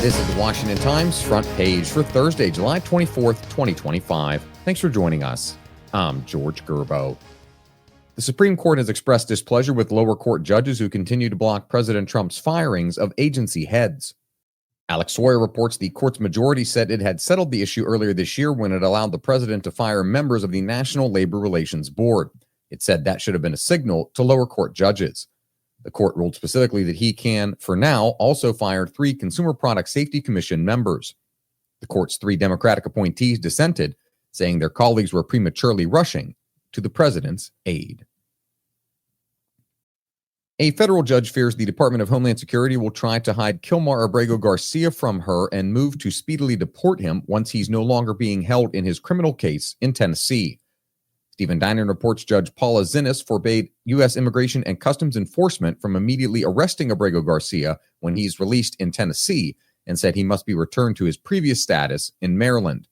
This is the Washington Times front page for Thursday, July 24th, 2025. Thanks for joining us. I'm George Gerbo. The Supreme Court has expressed displeasure with lower court judges who continue to block President Trump's firings of agency heads. Alex Sawyer reports the court's majority said it had settled the issue earlier this year when it allowed the president to fire members of the National Labor Relations Board. It said that should have been a signal to lower court judges. The court ruled specifically that he can, for now, also fire 3 Consumer Product Safety Commission members. The court's 3 Democratic appointees dissented, saying their colleagues were prematurely rushing to the president's aid. A federal judge fears the Department of Homeland Security will try to hide Kilmar Abrego Garcia from her and move to speedily deport him once he's no longer being held in his criminal case in Tennessee. Stephen Dinan reports Judge Paula Zinnes forbade U.S. Immigration and Customs Enforcement from immediately arresting Abrego Garcia when he's released in Tennessee and said he must be returned to his previous status in Maryland.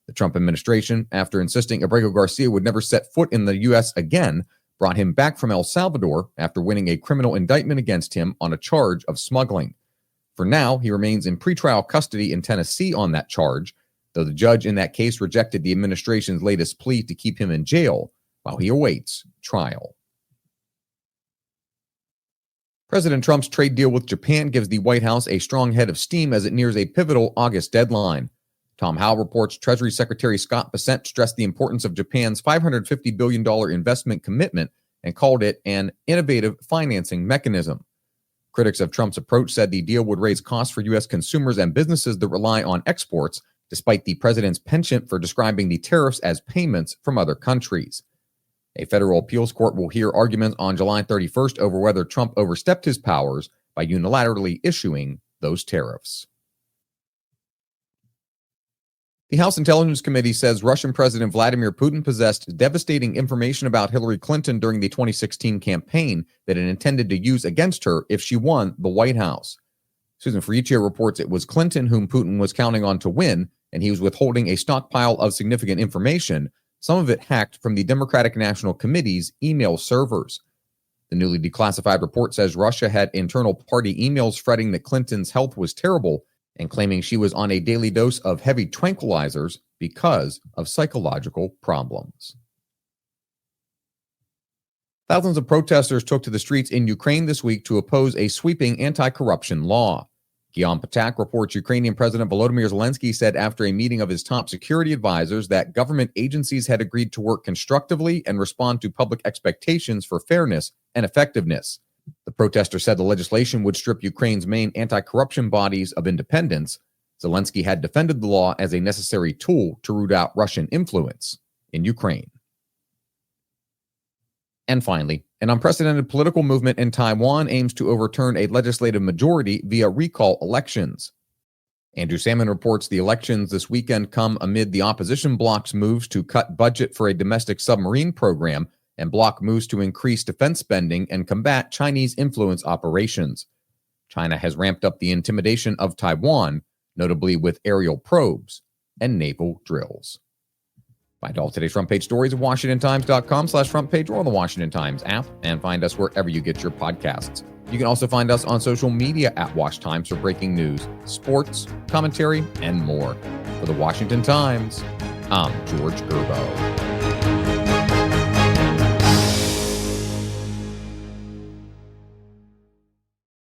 The Trump administration, after insisting Abrego Garcia would never set foot in the U.S. again, brought him back from El Salvador after winning a criminal indictment against him on a charge of smuggling. For now, he remains in pretrial custody in Tennessee on that charge, though the judge in that case rejected the administration's latest plea to keep him in jail while he awaits trial. President Trump's trade deal with Japan gives the White House a strong head of steam as it nears a pivotal August deadline. Tom Howell reports Treasury Secretary Scott Bessent stressed the importance of Japan's $550 billion investment commitment and called it an innovative financing mechanism. Critics of Trump's approach said the deal would raise costs for U.S. consumers and businesses that rely on exports, despite the president's penchant for describing the tariffs as payments from other countries. A federal appeals court will hear arguments on July 31st over whether Trump overstepped his powers by unilaterally issuing those tariffs. The House Intelligence Committee says Russian President Vladimir Putin possessed devastating information about Hillary Clinton during the 2016 campaign that it intended to use against her if she won the White House. Susan Friicchio reports it was Clinton whom Putin was counting on to win, and he was withholding a stockpile of significant information, some of it hacked from the Democratic National Committee's email servers. The newly declassified report says Russia had internal party emails fretting that Clinton's health was terrible and claiming she was on a daily dose of heavy tranquilizers because of psychological problems. Thousands of protesters took to the streets in Ukraine this week to oppose a sweeping anti-corruption law. Guillaume Patak reports Ukrainian President Volodymyr Zelensky said after a meeting of his top security advisors that government agencies had agreed to work constructively and respond to public expectations for fairness and effectiveness. The protester said the legislation would strip Ukraine's main anti-corruption bodies of independence. Zelensky had defended the law as a necessary tool to root out Russian influence in Ukraine. And finally, an unprecedented political movement in Taiwan aims to overturn a legislative majority via recall elections. Andrew Salmon reports the elections this weekend come amid the opposition bloc's moves to cut budget for a domestic submarine program and bloc moves to increase defense spending and combat Chinese influence operations. China has ramped up the intimidation of Taiwan, notably with aerial probes and naval drills. Find all today's front page stories at WashingtonTimes.com/front page or on the Washington Times app, and find us wherever you get your podcasts. You can also find us on social media at Wash Times for breaking news, sports, commentary, and more. For the Washington Times, I'm George Gerbo.